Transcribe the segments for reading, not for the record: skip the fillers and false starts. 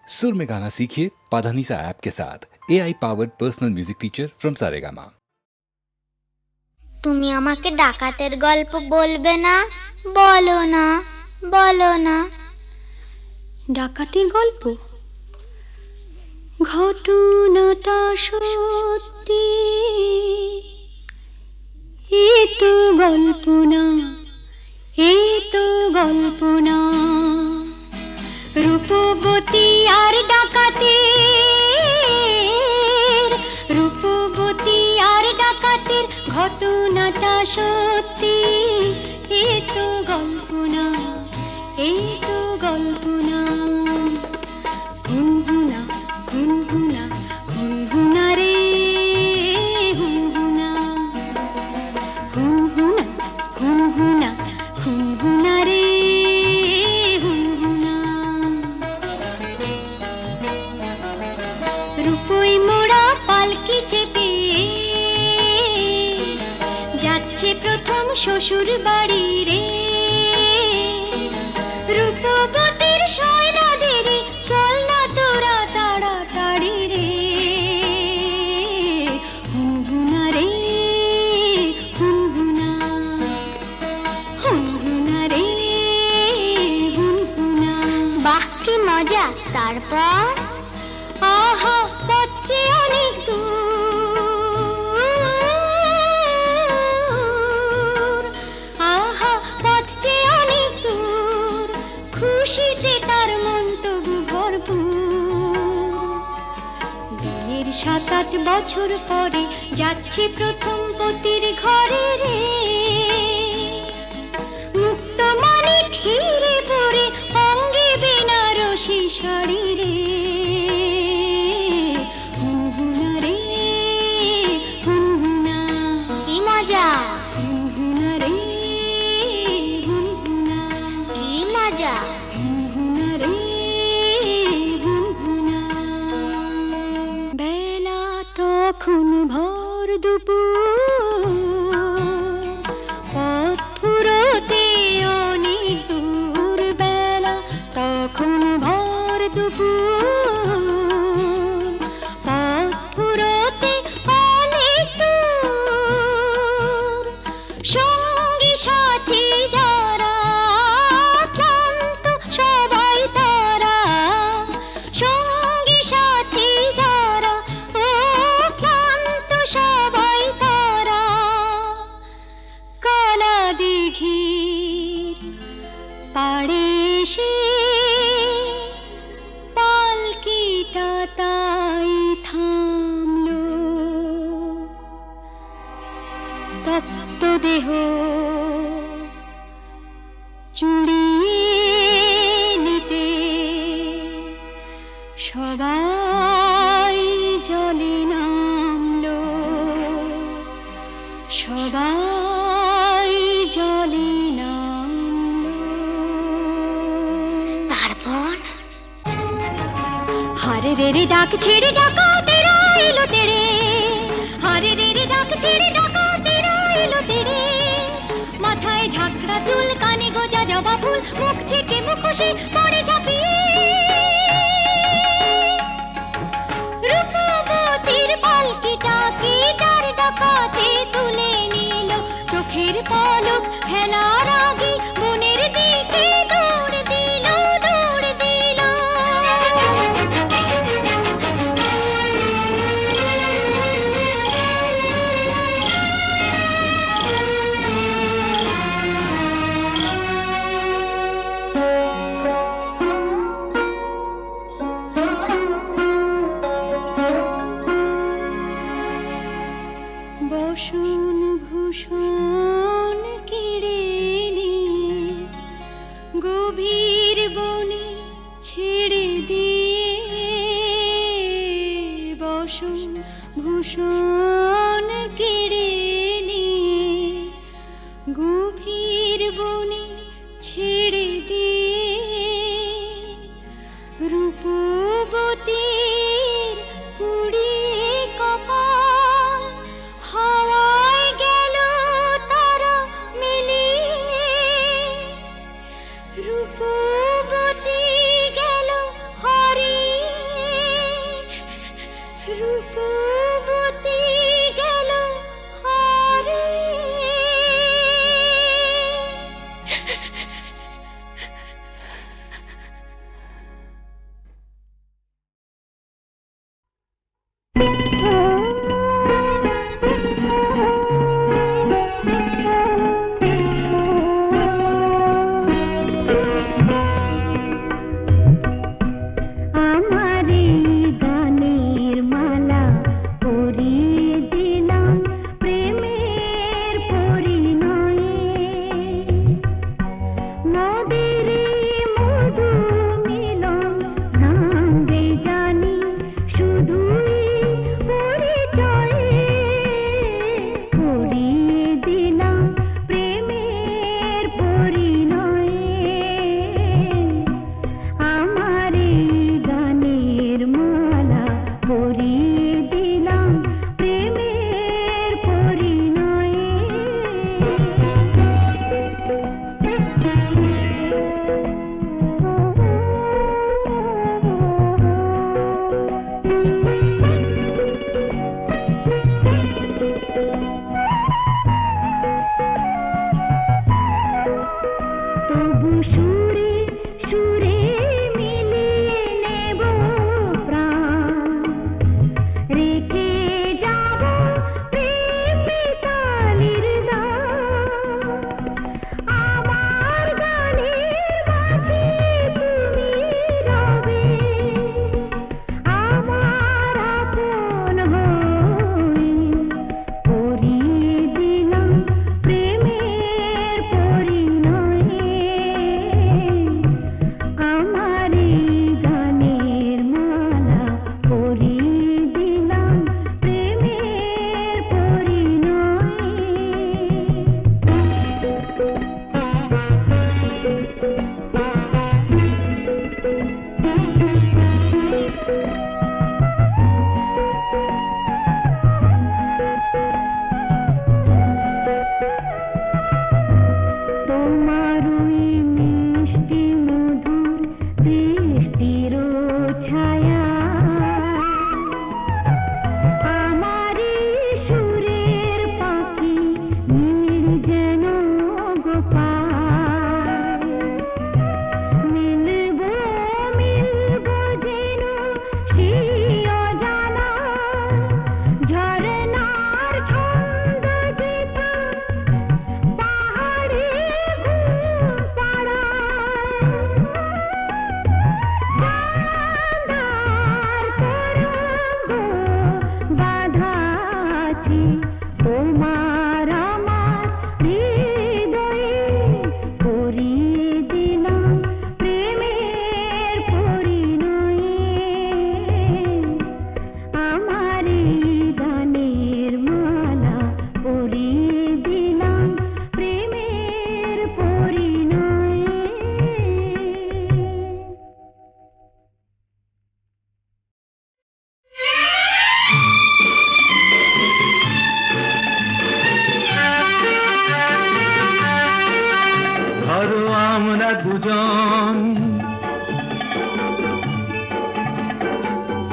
सुर में गाना सीखिए पाधानीसा ऐप के साथ। AI powered personal music teacher from Saregama. তুমি আমাকে ডাকাতের গল্প বলবে না? বলো না, বলো না। ডাকাতের গল্প? ঘটনাটা সত্যি, এ তো গল্প না, এ তো গল্প না। রূপবতী আর ডাকাতের, রূপবতী আর ডাকাতের ঘটনাটা সত্যি, এ তো গল্প না, এ তো গল্প না। হুনহুনা হুনহুনা হুনহুনা রে হুনহুনা, হুনহুনা হুনহুনা হুনহুনা রে হুনহুনা। রূপই মোড়া পালকি চেপে যাচ্ছে প্রথম শ্বশুর বাড়ি রে। রূপবতীর শয়না দেরি, চল না তোরা তাড়াতাড়ি রে। হুনহুনা রে হুনহুনা, হুনহুনা রে হুনহুনা। বাহ কি মজা! তারপর? আহা পথে অনেক দূর, আহা পথে অনেক দূর, খুশিতে তার মন তবু ভরপুর। বিয়ের 7-8 বছর পরে যাচ্ছে প্রথম পতির ঘরে রে। মুক্ত মানিক হিরে পরে অঙ্গে বেনারসি শাড়ি রে। হুনহুনা রে হুনহুনা, কি মজা! হুনহুনা রে হুনহুনা, কি মজা! হুনহুনা রে হুনহুনা। বেলা তখন ভর দুপুর, পথ ফুরোতে অনেক দূর। বেলা তখন ভর দুপুর, পথ ফুরোতে অনেক দূর। সঙ্গী সাথী যারা ক্লান্ত সবাই তারা, সঙ্গী সাথী যারা ও ক্লান্ত সবাই তারা। কালা দিঘির পাড়ে এসে পালকিটা তাই থামলো। তপ্ত দেহ চুড়িয়ে নিতে সবাই জলে নামলো, সবাই জলে নামলো। তারপর? হারে রে রে ডাক ছেড়ে ডাকাতেরা এলো তেরে, হারে রে রে ডাক ছেড়ে ডাকাতেরা এলো তেরে। মাথায় ঝাঁকড়া চুল, কানে গোজা জবা ফুল, মুখ থেকে মুখোশে পড়ে ঝাঁপিয়ে। রূপবতীর পালকিটাকে চার ডাকাতে তুলে নিল, চোখের পলক ফেলার আগে বনের দিকে দৌড় দিল, দৌড় দিল। বসন ভূষণ কেড়ে নিয়ে গভীর বনে ছেড়ে দিয়ে, বসন ভূষণ কেড়ে নিয়ে গভীর বনে ছেড়ে দিয়ে। রূপবতীর পুড়িয়ে কপাল হাওয়ায় গেল তারা মিলিয়ে। রূপবতী গেল হারিয়ে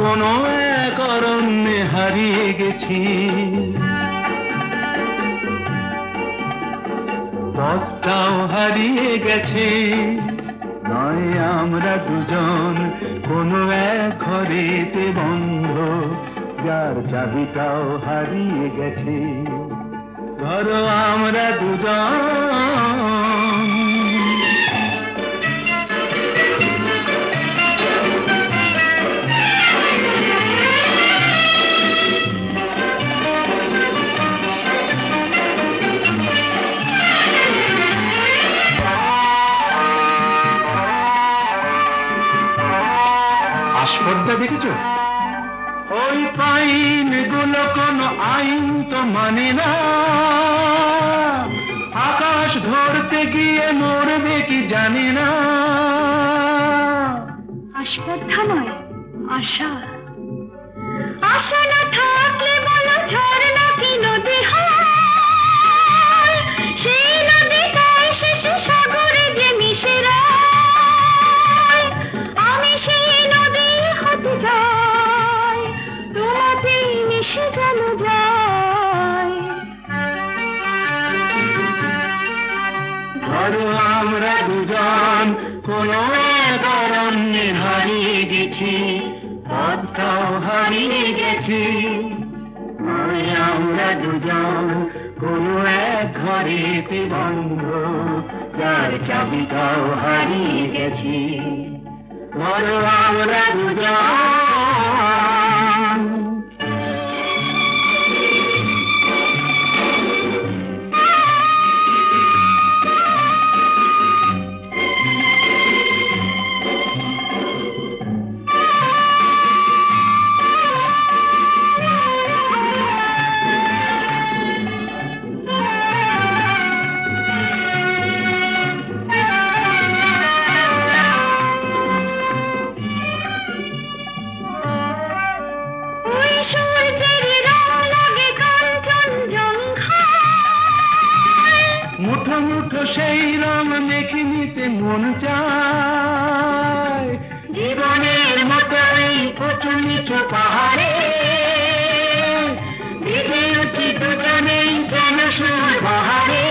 কোনো এক অরণ্যে হারিয়ে গেছি, পথটাও হারিয়ে গেছে। নয় আমরা দুজন কোনো এক ঘরেতে বন্ধ, যার চাবিটাও হারিয়ে গেছে। ধরো আমরা দুজন আস্পর্ধা দেখেছ? ওই পাইন গুলো কোনো আইন তো মানে না, আকাশ ধরতে গিয়ে মরবে কি জানি না। আস্পর্ধা নয়, আশা। আশা না থাকলে বলো ঝড় নাকি নদী হয়, সেই নদীটাই শেষে সাগরে যে মিশে রয়। আমি সেই নদী হতে যাই, তোমাতেই মিশে যেন যাই। ধরো আমরা দুজন কোনো এক অরণ্যে হারিয়ে গেছি, পথটাও হারিয়ে গেছি। নয় আমরা দুজন কোনো এক ঘরেতে বন্ধ, যার চাবিটাও হারিয়ে গেছি। ধরো আমরা দুজন মুঠো মুঠো সেই রং মেখে নিতে মন চায়। জীবনের মতো এই উঁচু নিচু পাহাড়ে ভিজে উঠি দুজনেই যেন সুর বাহারে।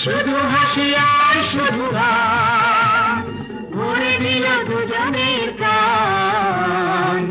শুধু হাসি আর শুধু গান ভরে দিল দুজনের প্রাণ।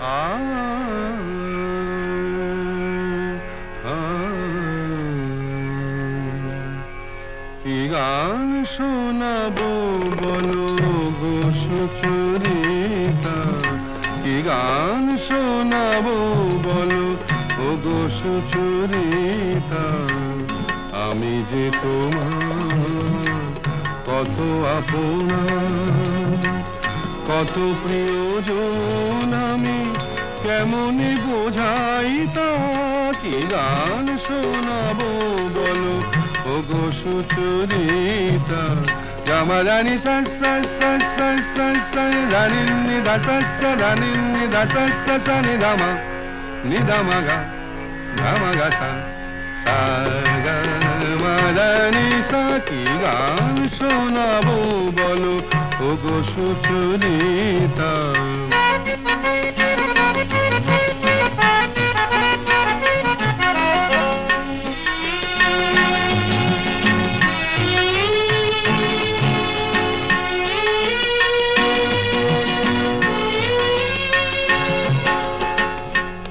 আ আ কি গান শোনাবো বলো গো সুচরিতা, কি গান শোনাবো বলো ও গো সুচরিতা, আমি যে তোমার কত আপনা, কত প্রিয়জন আমি কেমনে বোঝাই তা, কি গান শোনাবো বলো ও গো সুচরিতা। গামা রানি সা সা সা সা সা সা রানি নি দা সা সা রানি নি দা সা সা সা নি দামা নি দামা গা দামা গা সা সা গা মা রানি সা, কি গান শোনাবো বলো ও গো সুচরিতা।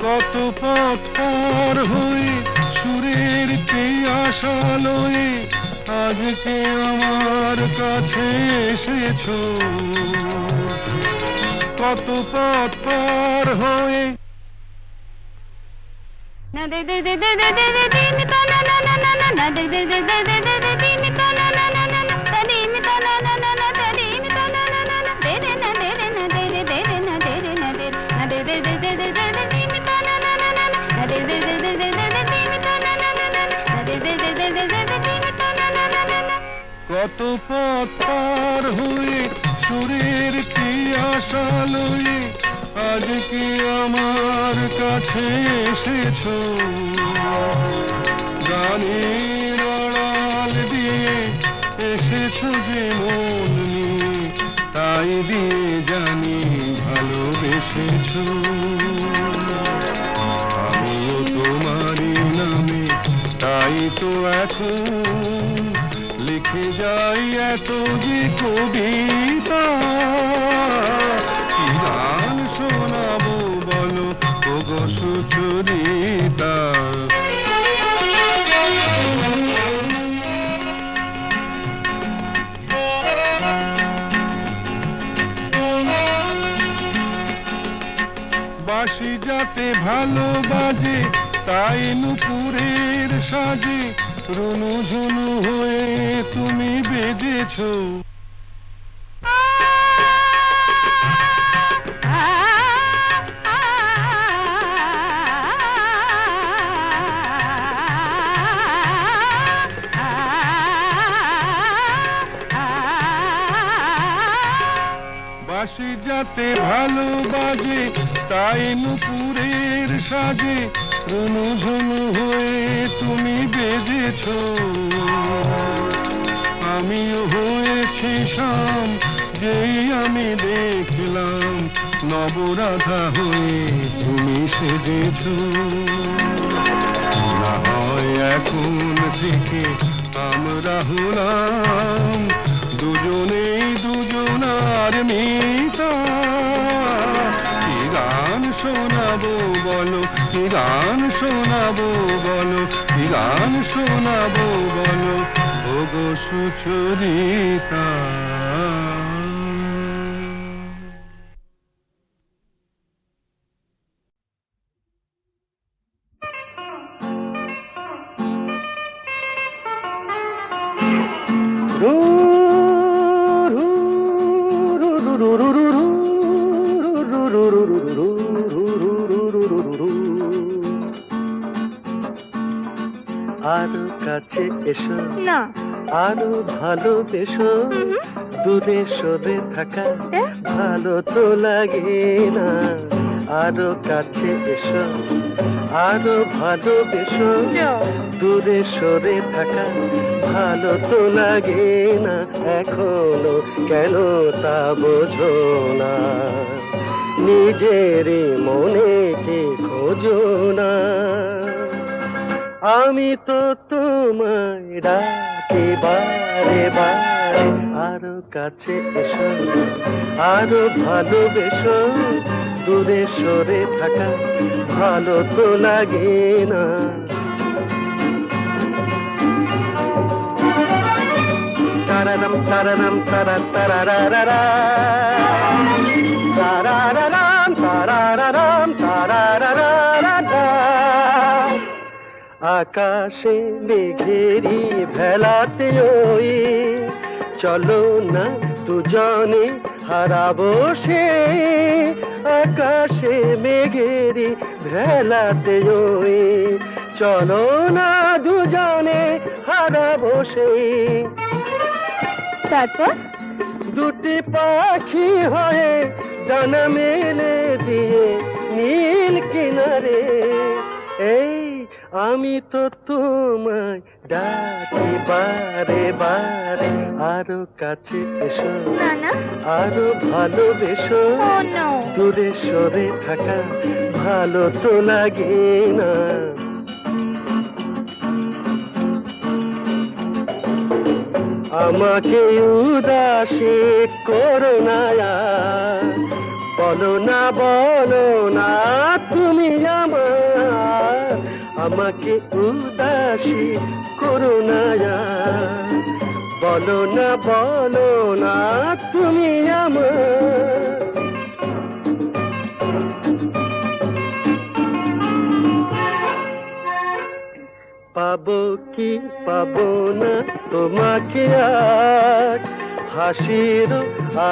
কত পথ পার হয়ে সুরের আশা লয়ে আজকে আমার কাছে এসেছো, কত পথ পার হয়ে না দে দে দে দে দে দে দে দিন তা না না না না না না দে দে দে দে দে দে দে দিন তা না না না না না তা দিন তা না না না না তা দিন তা না না না না দে দে না দে দে না দে দে দে দে না দে দে না দে না দে দে দে দে দে দে দে দিন তা না না না না না দে দে দে দে দে দে দে দিন তা না না না না না দে দে দে দে দে দে দে দিন তা না না না না না। কত পথ পার হয়ে সুরের আশা লয়ে আজকে আমার কাছে এসেছো, গানের আড়াল দিয়ে এসেছো যে মন নিয়ে, তাই দিয়ে জানি ভালোবেসেছো। আমিও তোমারই নামে তাই তো এখন লিখে যাই এত যে কবিতা, কি গান শোনাবো বলো ও গো সুচরিতা। বাঁশি যাতে ভালো বাজে তাই নুপুরের সাজে রুনু ঝুনু হয়ে তুমি বেজেছো, বাঁশি যাতে ভালো বাজে তাই নুপুরের সাজে রুনু ঝুনু হয়ে তুমি বেজেছো, আমিও হয়েছি শাম যেই আমি দেখলাম নবরাধা হয়ে তুমি সেজেছো। না হয় এখন থেকে আমরা হলাম দুজনেই দুজনার মিতা, কি গান শোনাবো বলো, কি গান শোনাবো বলো, কি গান শোনাবো বলো ও গো সুচরিতা। আরো কাছে এসো না আরো ভালোবেসো, দূরে সরে থাকা ভালো তো লাগে না। আরো কাছে এসো আরো ভালোবেসো, দূরে সরে থাকা ভালো তো লাগে না। এখনো কেন তা বোঝো না, নিজের মনে কি খোঁজো না। আমি তো তোমায় ডাকি বারে বারে, আরো কাছে এসো আরো ভালোবেসো, দূরে সরে থাকা ভালো তো লাগে না। তারারাম তারারাম তারা তারারারা তারারারাম তারারারাম তারারারা। আকাশে মেঘেরি ভেলাতে ওই চলো না দুজনে হারাবো সে। আকাশে মেঘেরি ভেলাতে ওই চলো না দুজনে হারাবো সে। তারপর দুটি পাখি হয়ে ডানা মেলে দিয়ে নীল কিনারে এই আমি তো তোমায় ডাকি বারে বারে আরো কাছে এসো না না, আরো ভালোবেসো। ও নো। দূরে সরে থাকা ভালো তো লাগে না। আমাকে উদাসী করো না আর, বলো না তুমি আমার। আমাকে উদাসী করো না আর, বলো না তুমি আমার। পাবো কি পাবো না তোমাকে আজ, হাসির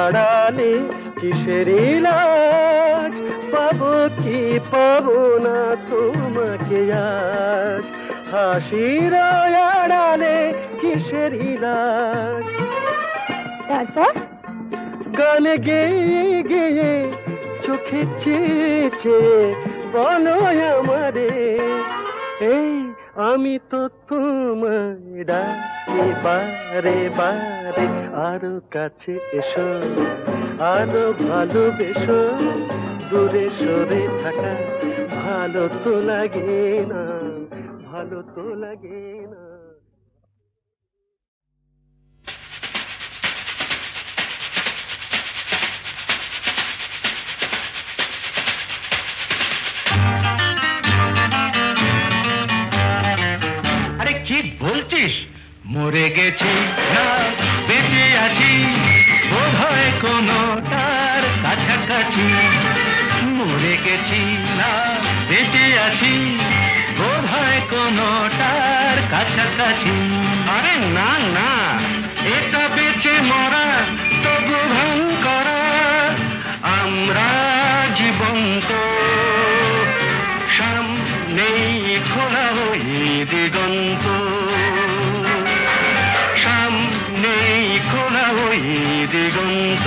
আড়ালে কিসের লাজ। পাবো কি পাবো না তোমাকে আজ, হাসির আড়ালে কিসের লাজ। তারপর গান গেয়ে গেয়ে চোখে চেয়ে চেয়ে বলো আমারে এই আমি তো তোমায় ডাকি বারে বারে আরো কাছে এসো, আরো ভালোবেসো। দূরে সরে থাকা ভালো তো লাগে না, ভালো তো লাগে না। কি বলছিস? মরে গেছি না বেঁচে আছি, বোধ হয় কোনটার কাছাকাছি। মরে গেছি না বেঁচে আছি, বোধ হয় কোনটার কাছাকাছি। আরে না না, এটা বেঁচে মরা তবু ভান করা। আমরা জীবন্ত, সামনেই খোলা ওই দিগন্ত, সামনেই খোলা ওই দিগন্ত।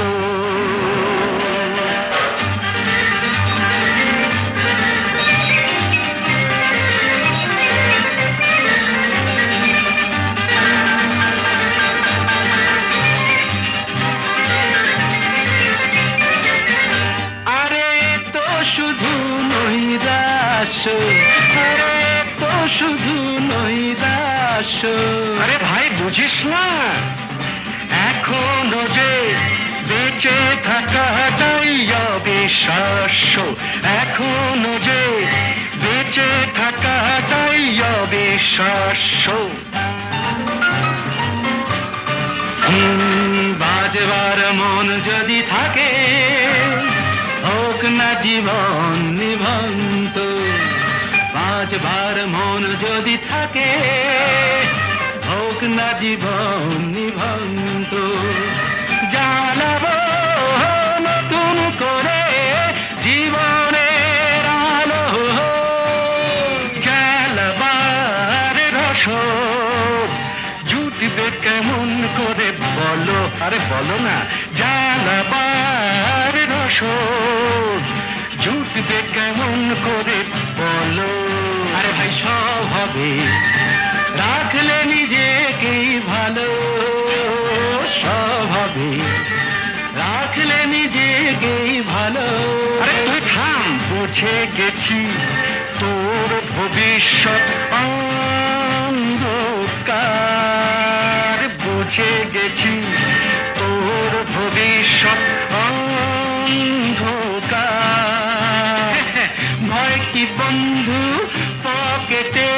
আরে তো শুধু নৈরাশ্য, আরে তো শুধু নৈরাশ্য। আরে ভাই বুঝিস না, এখনো যে বেঁচে থাকাটাই অবিশ্বাস্য। এখনো যে বেঁচে থাকাটাই অবিশ্বাস্য। বাজবার মন যদি থাকে, হোক না জীবন নিভন্ত। বাজবার মন যদি থাকে, হোক না জীবন নিভন্ত। জানাবো নতুন করে জীবনের আলো, জ্বালাবার রসদ জুটবে কেমন করে বলো। আরে বলো না, জ্বালাবার রসদ জুটবে কেমন করে বলো। আরে ভাই সব হবে, রাখলে নিজেকেই ভালো। সব হবে, রাখলে নিজেকেই ভালো। আরে তুই থাম, বুঝে গেছি তোর ভবিষ্যৎ অন্ধকার। বুঝে গেছি তোর ভবিষ্যৎ অন্ধকার। দেখি বন্ধু পকেটে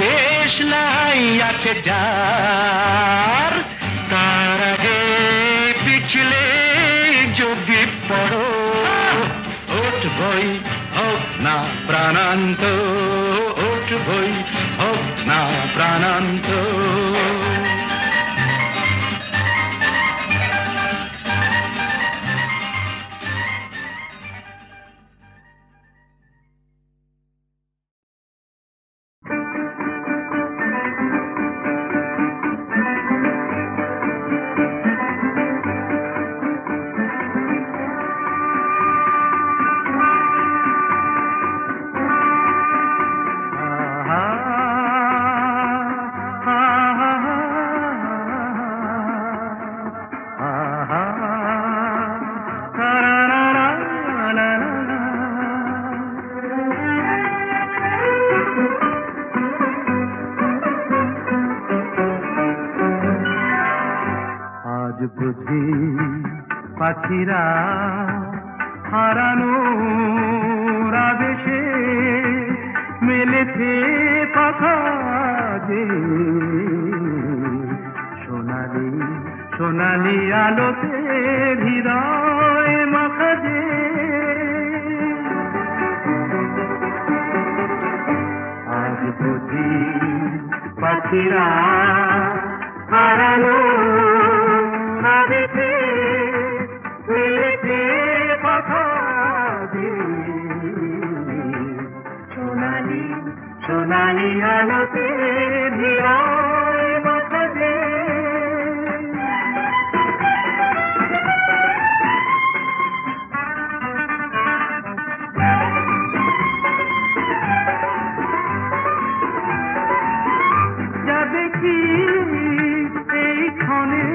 দেশলাই আছে যার, তার আগে পিছলে যদি পড়ো, ওঠ বই হোক না প্রাণান্ত, ওঠ বই হোক না প্রাণান্ত। আজ বুঝি পাখিরা হারানো আবেশে মেলেছে পাখা যে, সোনালি সোনালি আলোতে হৃদয় মাখা যে। আজ বুঝি পাখিরা হারানো আবেশে মেলেছে পাখা যে, সোনালি সোনালি আলোতে হৃদয় মাখা যে। যা দেখি এই ক্ষণে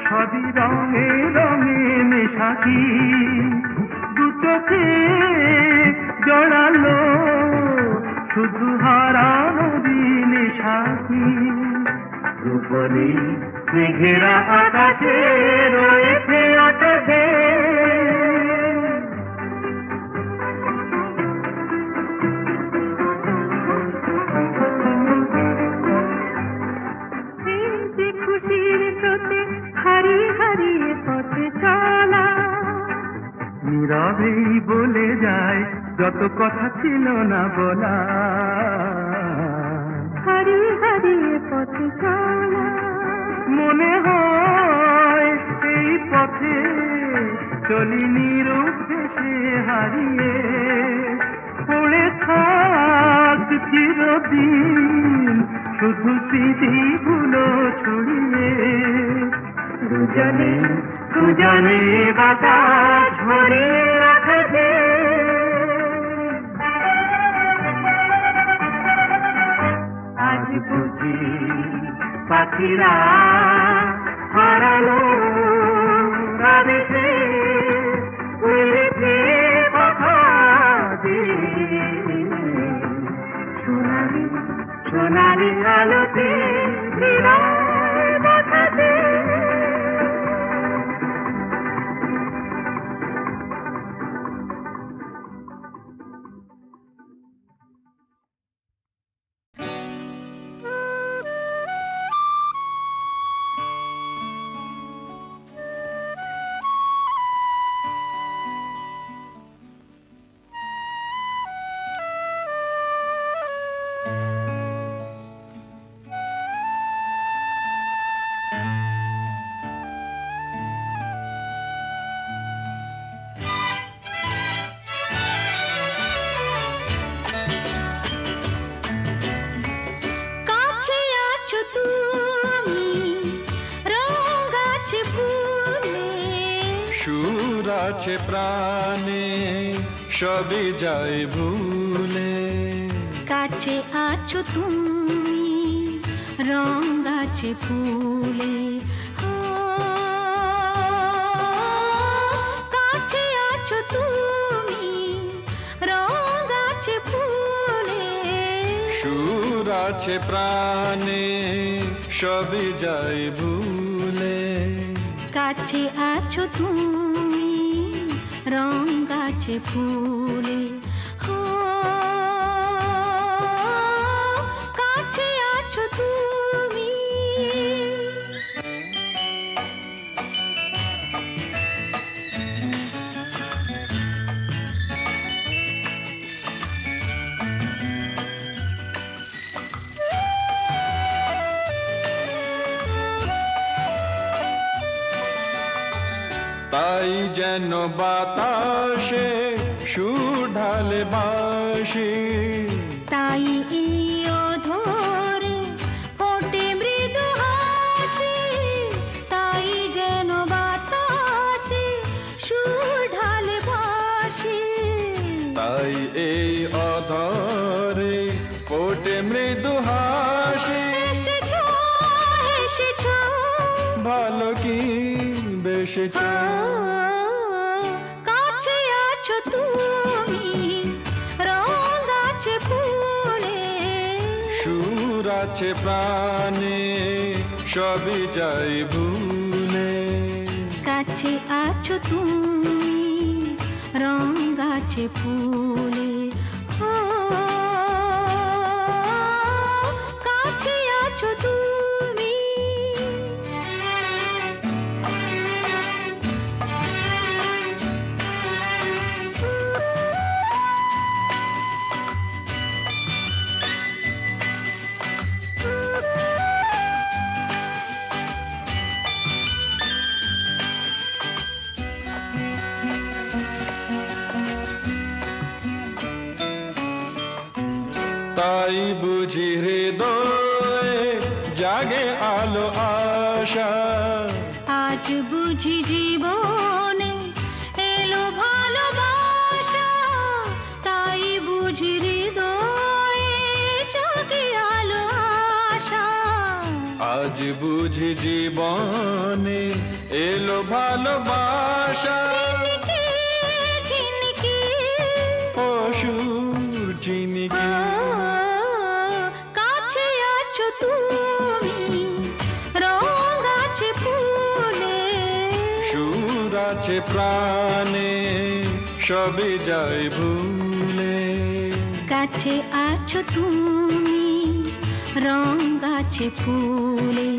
সবই রঙে রঙে মেশাকি, দু চোখে জড়ালো শুধু হারানো দিনে সাথী। রূপলি মেঘেরা আকাশে রয়েছে আকাশে, খুশির স্রোতে হারিয়ে হারিয়ে পথে চলা, নীরবেই বলে যায় যত কথা ছিল না বলা। হারিয়ে হারিয়ে পথে চলা, মনে হয় এই পথে চলি নিরুদ্দেশে হারিয়ে, পড়ে থাক চিরদিন শুধু স্মৃতিগুলো ছড়িয়ে। দুজনে দুজনে বাতাস ভরে রাখবে, আজ বুঝি পাখিরা হারালো আবেশে মেলেছে পাখা যে, সোনালি সোনালি আলোতে হৃদয় মাখা যে। সুর আছে প্রাণে সবই যায় ভুলে, কাছে আছো তুমি রং গাছে ফুলে, কাছে আছো তুমি রং গাছে ফুলে। সুর আছে প্রাণে সবই যায় ভুলে, কাছে আছো তুমি রং গাছে ফুলে। তাই যেন বাতাসে সুর ঢালে বাঁশি, তাই এই অধরে ফোটে মৃদু হাসি, তাই যেন বাতাসে সুর ঢালে বাঁশি, তাই এই অধরে ফোটে মৃদু হাসি। এসেছো এসেছো ভালো কি বেসেছ, কাছে আছো তুমি রঙ আছে ফুলে, সুর আছে প্রাণে সবই যাই ভুলে। কাছে আছো তুমি রঙ আছে ফুলে, ও কাছে আছো তুমি। তাই বুঝি হৃদয়ে জাগে আলো আশা, আজ বুঝি জীবনে এলো ভালোবাসা, তাই বুঝি হৃদয়ে জাগে আলো আশা, আজ বুঝি জীবনে এলো ভালোবাসা। ঝিনকে ঝিনকে অসুর চিনিকে কাছে আছো তুমি রঙ আছে ফুলে, সুর আছে প্রাণে সবই যাই ভুলে। কাছে আছো তুমি রঙ আছে ফুলে,